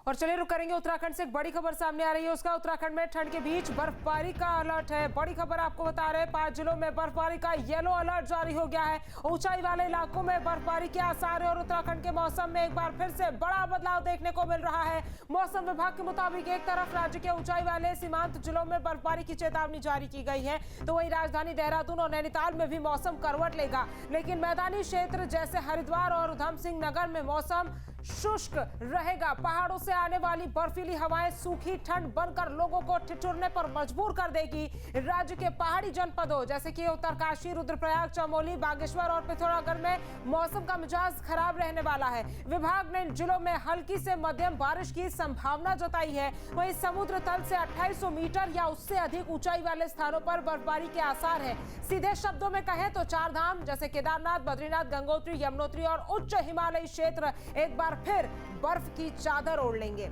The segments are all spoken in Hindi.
और चलिए रुक करेंगे उत्तराखंड से। एक बड़ी खबर सामने आ रही है, उसका उत्तराखंड में ठंड के बीच बर्फबारी का अलर्ट है। बड़ी खबर आपको बता रहे हैं, 5 जिलों में बर्फबारी का येलो अलर्ट जारी हो गया है। ऊंचाई वाले इलाकों में बर्फबारी के आसार है और उत्तराखंड के मौसम में एक बार फिर से बड़ा बदलाव देखने को मिल रहा है। मौसम विभाग के मुताबिक एक तरफ राज्य के ऊंचाई वाले सीमांत जिलों में बर्फबारी की चेतावनी जारी की गई है, तो वहीं राजधानी देहरादून और नैनीताल में भी मौसम करवट लेगा। लेकिन मैदानी क्षेत्र जैसे हरिद्वार और उधम सिंह नगर में मौसम शुष्क रहेगा। पहाड़ों से आने वाली बर्फीली हवाएं सूखी ठंड बनकर लोगों को ठिठुरने पर मजबूर कर देगी। राज्य के पहाड़ी जनपदों जैसे कि उत्तरकाशी, रुद्रप्रयाग, चमोली, बागेश्वर और पिथौरागढ़ में मौसम का मिजाज खराब रहने वाला है। विभाग ने इन जिलों में हल्की से मध्यम बारिश की संभावना जताई है। वहीं समुद्र तल से 2800 मीटर या उससे अधिक ऊंचाई वाले स्थानों पर बर्फबारी के आसार है। सीधे शब्दों में कहें तो 4 धाम जैसे केदारनाथ, बद्रीनाथ, गंगोत्री, यमुनोत्री और उच्च हिमालयी क्षेत्र एक बार फिर बर्फ की चादर ओढ़ लेंगे।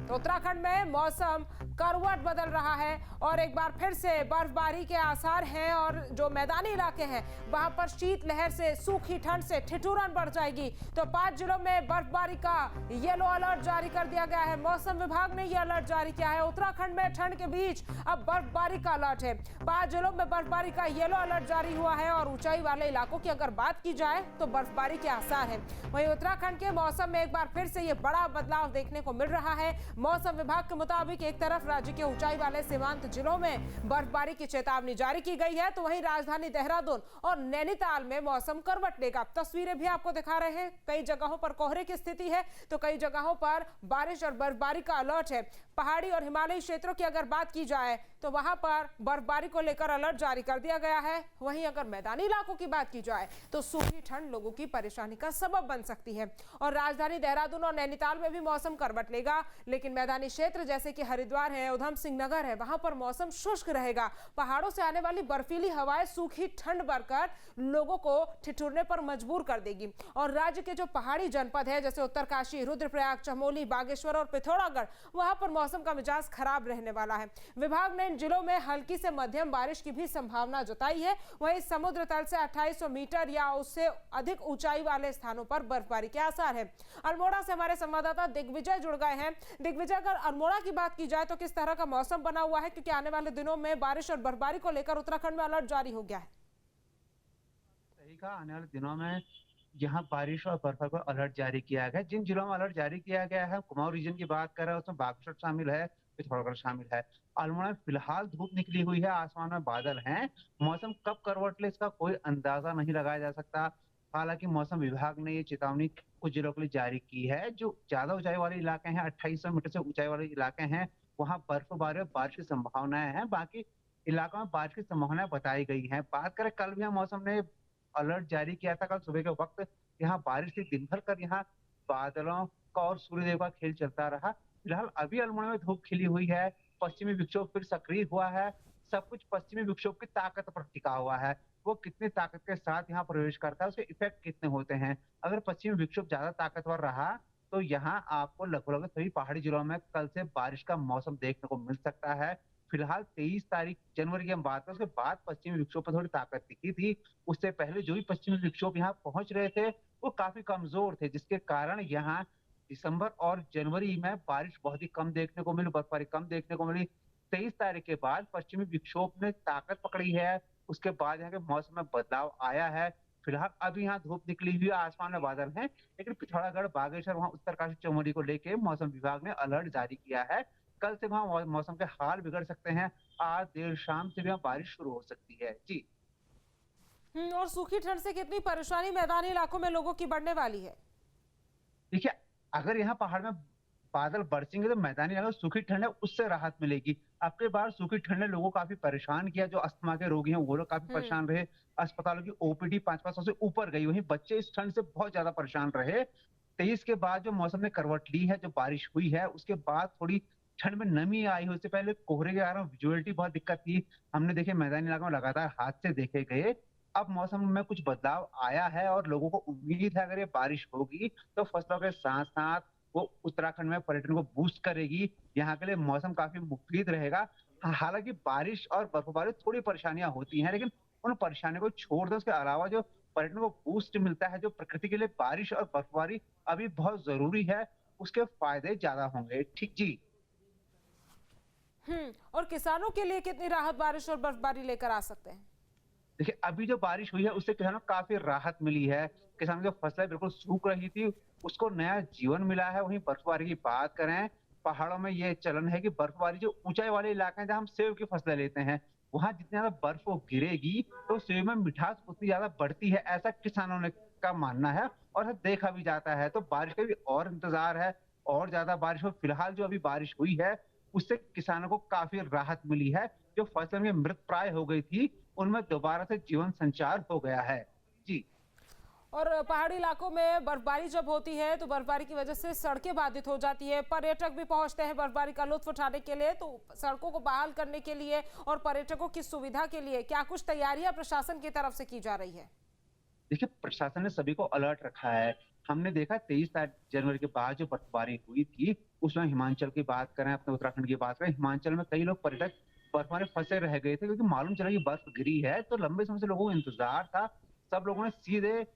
तो उत्तराखंड में मौसम करवट बदल रहा है और एक बार फिर से बर्फबारी के आसार हैं और जो मैदानी इलाके हैं वहां पर शीतलहर से, सूखी ठंड से ठिठुरन बढ़ जाएगी। तो 5 जिलों में बर्फबारी का येलो अलर्ट जारी कर दिया गया है। मौसम विभाग ने यह अलर्ट जारी किया है। उत्तराखंड में ठंड के बीच अब बर्फबारी का अलर्ट है। 5 जिलों में बर्फबारी का येलो अलर्ट जारी हुआ है और ऊंचाई वाले इलाकों की अगर बात की जाए तो बर्फबारी के आसार है। वहीं उत्तराखंड के मौसम में एक बार फिर से ये बड़ा बदलाव देखने को मिल रहा है। मौसम विभाग के मुताबिक एक तरफ राज्य के ऊंचाई वाले सीमांत जिलों में बर्फबारी की चेतावनी जारी की गई है, तो वहीं राजधानी देहरादून और नैनीताल में मौसम करवट लेगा। तस्वीरें भी आपको दिखा रहे हैं, कई जगहों पर कोहरे की स्थिति है तो कई जगहों पर बारिश और बर्फबारी का अलर्ट है। पहाड़ी और हिमालयी क्षेत्रों की अगर बात की जाए तो वहां पर बर्फबारी को लेकर अलर्ट जारी कर दिया गया है। वहीं अगर मैदानी इलाकों की बात की जाए तो सूखी ठंड लोगों की परेशानी का सबब बन सकती है। और राजधानी देहरादून और नैनीताल में भी मौसम करवट लेगा, लेकिन मैदानी क्षेत्र जैसे कि हरिद्वार है, उधम सिंह नगर है, वहां पर मौसम शुष्क रहेगा। पहाड़ों से आने वाली बर्फीली हवाएं सूखी ठंड बढ़कर लोगों को ठिठुरने पर मजबूर कर देगी। और राज्य के जो पहाड़ी जनपद है जैसे उत्तरकाशी, रुद्रप्रयाग, चमोली, बागेश्वर और पिथौरागढ़, वहां पर मौसम का मिजाज खराब रहने वाला है। विभाग ने इन जिलों में हल्की से मध्यम बारिश की भी संभावना जताई है। वहीं समुद्र तल से 2800 मीटर या उससे अधिक ऊंचाई वाले स्थानों पर बर्फबारी के आसार है। अल्मोड़ा से हमारे संवाददाता दिग्विजय जुड़ गए हैं। दिग्विजय, अगर अल्मोड़ा की बात की जाए तो किस तरह का मौसम बना हुआ है, क्योंकि आने वाले दिनों में बारिश और बर्फबारी को लेकर उत्तराखंड में अलर्ट जारी हो गया है? सही कहा, आने वाले दिनों में यहाँ बारिश और बर्फबारी को अलर्ट जारी किया गया है। जिन जिलों में अलर्ट जारी किया गया है, कुमाऊं रीजन की बात कर रहे हैं, उसमें बागेश्वर शामिल है, पिथौरागढ़ शामिल है। अल्मोड़ा में फिलहाल धूप निकली हुई है, आसमान में बादल हैं। मौसम कब करवट ले इसका कोई अंदाजा नहीं लगाया जा सकता। हालांकि मौसम विभाग ने ये चेतावनी कुछ जिलों के लिए जारी की है। जो ज्यादा ऊंचाई वाले इलाके हैं, 2800 मीटर से ऊंचाई वाले इलाके हैं, वहाँ बर्फबारी और बारिश की संभावनाएं हैं। बाकी इलाकों में बारिश की संभावनाएं बताई गई हैं। बात करें, कल भी मौसम ने अलर्ट जारी किया था। कल सुबह के वक्त यहाँ बारिश थी, दिन भर कर यहाँ बादलों का और सूर्यदेव का खेल चलता रहा। फिलहाल अभी अल्मोड़ा में धूप खिली हुई है। पश्चिमी विक्षोभ फिर सक्रिय हुआ है। सब कुछ पश्चिमी विक्षोभ की ताकत पर टिका हुआ है। वो कितनी ताकत के साथ यहाँ प्रवेश करता है, उसके इफेक्ट कितने होते हैं। अगर पश्चिमी विक्षोभ ज्यादा ताकतवर रहा तो यहाँ आपको लगभग सभी पहाड़ी जिलों में कल से बारिश का मौसम देखने को मिल सकता है। फिलहाल 23 तारीख जनवरी की हम बात करें, उसके बाद पश्चिमी विक्षोभ पर थोड़ी ताकत दिखी थी। उससे पहले जो भी पश्चिमी विक्षोभ यहाँ पहुंच रहे थे वो काफी कमजोर थे, जिसके कारण यहाँ दिसंबर और जनवरी में बारिश बहुत ही कम देखने को मिली, बर्फबारी कम देखने को मिली। 23 तारीख के बाद पश्चिमी विक्षोभ ने ताकत पकड़ी है। उसके बाद यहाँ के मौसम में बदलाव आया है। फिलहाल अभी यहाँ धूप निकली हुई है, आसमान में बादल हैं, लेकिन पिथौरागढ़, बागेश्वर, वहाँ उत्तरकाशी, चमोली को लेके मौसम विभाग ने अलर्ट जारी किया है। कल से वहाँ मौसम के हाल बिगड़ सकते हैं। आज देर शाम से भी वहाँ बारिश शुरू हो सकती है। जी। और सूखी ठंड से कितनी परेशानी मैदानी इलाकों में लोगों की बढ़ने वाली है? देखिए, अगर यहाँ पहाड़ में बादल बरसेंगे तो मैदानी इलाके में सूखी ठंड है, उससे राहत मिलेगी। अब की बार सूखी ठंड ने लोगों को काफी परेशान किया। जो अस्थमा के रोगी हैं वो लोग काफी परेशान रहे। अस्पतालों की ओपीडी 5-500 से ऊपर गई। वहीं बच्चे इस ठंड से बहुत ज्यादा परेशान रहे। 23 के बाद जो मौसम ने करवट ली है, जो बारिश हुई है, उसके बाद थोड़ी ठंड में नमी आई है। उससे पहले कोहरे के कारण विजुअलिटी बहुत दिक्कत थी। हमने देखे मैदानी इलाकों में लगातार हादसे देखे गए। अब मौसम में कुछ बदलाव आया है और लोगों को उम्मीद है अगर ये बारिश होगी तो फसलों के साथ साथ वो उत्तराखंड में पर्यटन को बूस्ट करेगी। यहाँ के लिए मौसम काफी मुफीद रहेगा। हालांकि बारिश और बर्फबारी थोड़ी परेशानियां होती हैं, लेकिन उन परेशानियों को छोड़ दो। उसके अलावा जो पर्यटन को बूस्ट मिलता है, जो प्रकृति के लिए बारिश और बर्फबारी अभी बहुत जरूरी है, उसके फायदे ज्यादा होंगे। ठीक जी। और किसानों के लिए कितनी राहत बारिश और बर्फबारी लेकर आ सकते हैं? देखिए, अभी जो बारिश हुई है उससे किसानों को काफ़ी राहत मिली है। किसानों की फसलें बिल्कुल सूख रही थी, उसको नया जीवन मिला है। वहीं बर्फबारी की बात करें, पहाड़ों में ये चलन है कि बर्फबारी जो ऊँचाई वाले इलाके हैं जहाँ हम सेब की फसलें लेते हैं, वहाँ जितनी ज़्यादा बर्फ वो गिरेगी तो सेब में मिठास उतनी ज़्यादा बढ़ती है, ऐसा किसानों ने का मानना है और ऐसा देखा भी जाता है। तो बारिश का भी और इंतज़ार है, और ज़्यादा बारिश हो। फिलहाल जो अभी बारिश हुई है, उससे किसानों को काफ़ी राहत मिली है। जो फसल में मृतप्राय हो गई थी, उनमें दोबारा से जीवन संचार हो गया है। जी। और पहाड़ी इलाकों में बर्फबारी जब होती है तो बर्फबारी की वजह से सड़कें बाधित हो जाती है, पर्यटक भी पहुंचते हैं बर्फबारी का लुत्फ उठाने के लिए। तो सड़कों को बहाल करने के लिए और पर्यटकों की सुविधा के लिए क्या कुछ तैयारियां प्रशासन की तरफ से की जा रही है? देखिए, प्रशासन ने सभी को अलर्ट रखा है। हमने देखा 23 जनवरी के बाद जो बर्फबारी हुई थी, उसमें हिमाचल की बात करें, अपने उत्तराखंड की बात करें, हिमाचल में कई लोग पर्यटक बर्फ में फंसे रह गए थे क्योंकि मालूम चला कि बर्फ गिरी है, तो लंबे समय से लोगों को इंतजार था। सब लोगों ने सीधे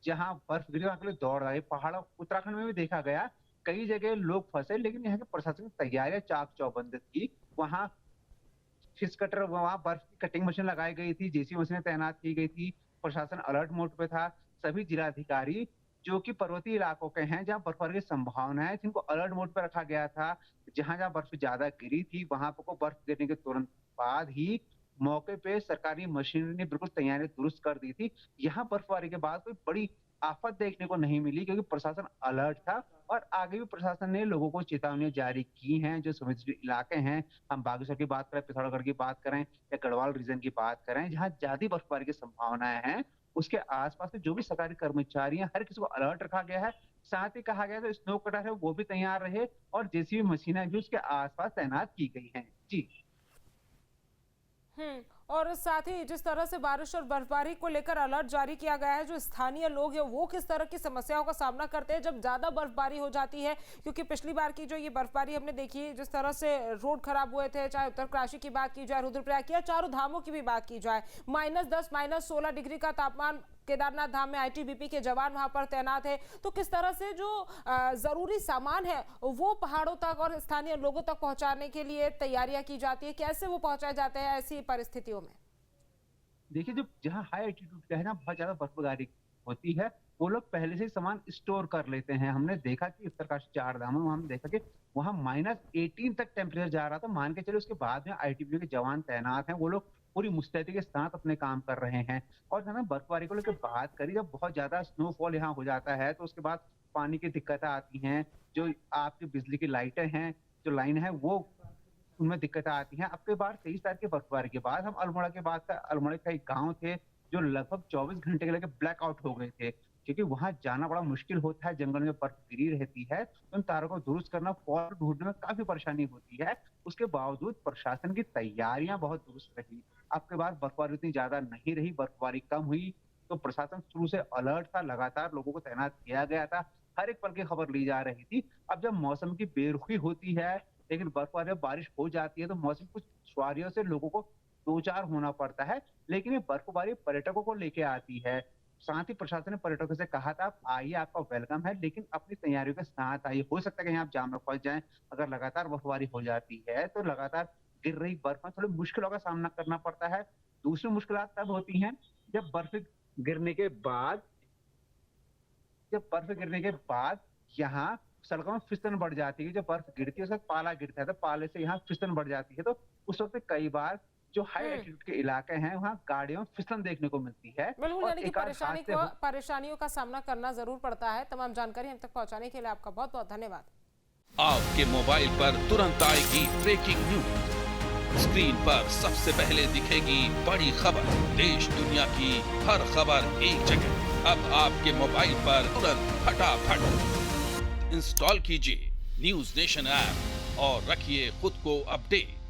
जहाँ बर्फ गिरी वहाँ के लिए दौड़ आए। पहाड़ उत्तराखंड में भी देखा गया, कई जगह लोग फंसे, लेकिन यहाँ के प्रशासन की तैयारियां चाक चौबंद थी। वहाँ फिश कटर, वहाँ बर्फ की कटिंग मशीन लगाई गई थी, जेसीबी मशीनें तैनात की गई थी, प्रशासन अलर्ट मोड पे था। सभी जिलाधिकारी जो कि पर्वतीय इलाकों के हैं, जहाँ बर्फबारी की संभावना है, जिनको अलर्ट मोड पे रखा गया था। जहाँ-जहाँ बर्फ ज्यादा गिरी थी, वहां पर बर्फ गिरने के तुरंत बाद ही मौके पे सरकारी मशीनरी ने बिल्कुल तैयारी दुरुस्त कर दी थी। यहाँ बर्फबारी के बाद कोई बड़ी आफत देखने को नहीं मिली क्योंकि प्रशासन अलर्ट था, और आगे भी प्रशासन ने लोगों को चेतावनियां जारी की हैं। जो संवेदनशील इलाके हैं, हम बागेश्वर की बात करें, पिथौरागढ़ की बात करें या गढ़वाल रीजन की बात करें, जहाँ ज्यादा बर्फबारी की संभावनाएं हैं, उसके आसपास के जो भी सरकारी कर्मचारी हैं, हर किसी को अलर्ट रखा गया है। साथ ही कहा गया है जो स्नो कटर है वो भी तैयार रहे, और जेसीबी मशीनें भी उसके आसपास तैनात की गई हैं। जी। और साथ ही जिस तरह से बारिश और बर्फबारी को लेकर अलर्ट जारी किया गया है, जो स्थानीय लोग हैं वो किस तरह की समस्याओं का सामना करते हैं जब ज्यादा बर्फबारी हो जाती है? क्योंकि पिछली बार की जो ये बर्फबारी हमने देखी, जिस तरह से रोड खराब हुए थे, चाहे उत्तरकाशी की बात की जाए, रुद्रप्रयाग की, चारों धामों की भी बात की जाए, -10 -16 डिग्री का तापमान। केदारनाथ धाम में आईटीबीपी के जवान वहां पर तैनात है। तो किस तरह से जो जरूरी सामान है वो पहाड़ों तक और स्थानीय लोगों तक पहुंचाने के लिए तैयारियां की जाती है, कैसे वो पहुंचाए जाते हैं ऐसी परिस्थितियों में? देखिए, जो जहाँ हाई एल्टीट्यूड का है ना, बहुत ज्यादा बर्फबारी होती है, वो लोग पहले से ही सामान स्टोर कर लेते हैं। हमने देखा कि उत्तरकाशी चार धाम है, वहां हमने देखा कि वहां -18 तक टेम्परेचर जा रहा था। मान के चले उसके बाद में आईटीबीपी के जवान तैनात हैं, वो लोग पूरी मुस्तैदी के साथ अपने काम कर रहे हैं। और है ना, बर्फबारी को लेकर बात करी, जब बहुत ज्यादा स्नोफॉल यहाँ हो जाता है तो उसके बाद पानी की दिक्कतें आती हैं। जो आपकी बिजली की लाइटें हैं, जो लाइन है, वो उनमें दिक्कतें आती हैं। अब के बार 23 तारीख की बर्फबारी के बाद हम अल्मोड़ा के बाद का, अल्मोड़ा का एक गाँव थे जो लगभग 24 घंटे के लिए ब्लैक आउट हो गए थे, क्योंकि वहां जाना बड़ा मुश्किल होता है। जंगल में बर्फ गिरी रहती है, तो उन तारों को दुरुस्त करना, फॉल्ट ढूंढने में काफी परेशानी होती है। उसके बावजूद प्रशासन की तैयारियां बहुत दुरुस्त रही। अब के बाद बर्फबारी उतनी ज्यादा नहीं रही, बर्फबारी कम हुई, तो प्रशासन शुरू से अलर्ट था, लगातार लोगों को तैनात किया गया था, हर एक पल की खबर ली जा रही थी। अब जब मौसम की बेरुखी होती है, लेकिन बर्फबारी में बारिश हो जाती है, तो मौसम कुछ दुश्वारियों से लोगों को दो चार होना पड़ता है, लेकिन ये बर्फबारी पर्यटकों को लेके आती है। साथ ही प्रशासन ने पर्यटकों से कहा था, आप आइए, आपका वेलकम है, लेकिन अपनी तैयारियों के साथ आइए। हो सकता है कहीं आप जाम में फंस जाएं। अगर लगातार बर्फबारी हो जाती है तो लगातार गिर रही बर्फ में थोड़ी मुश्किलों का सामना करना पड़ता है। दूसरी मुश्किलात तब होती हैं जब गिरने के बाद जब बर्फ गिरने के बाद यहाँ सड़कों में फिसलन बढ़ जाती है। जब बर्फ गिरती है उसके बाद पाला गिरता है, तो पाले से यहाँ फिसलन बढ़ जाती है। तो उस वक्त कई बार जो हाई एल्टीट्यूड के इलाके हैं, वहाँ गाड़ियों में फिसलन देखने को मिलती है। बिल्कुल, और यानी कि एक आध हादसे परेशानियों का सामना करना जरूर पड़ता है। तमाम जानकारी हम तक पहुंचाने के लिए आपका बहुत बहुत धन्यवाद। आपके मोबाइल पर तुरंत आएगी ब्रेकिंग न्यूज, स्क्रीन पर सबसे पहले दिखेगी बड़ी खबर, देश दुनिया की हर खबर एक जगह। अब आपके मोबाइल पर तुरंत फटाफट इंस्टॉल कीजिए न्यूज नेशन ऐप और रखिए खुद को अपडेट।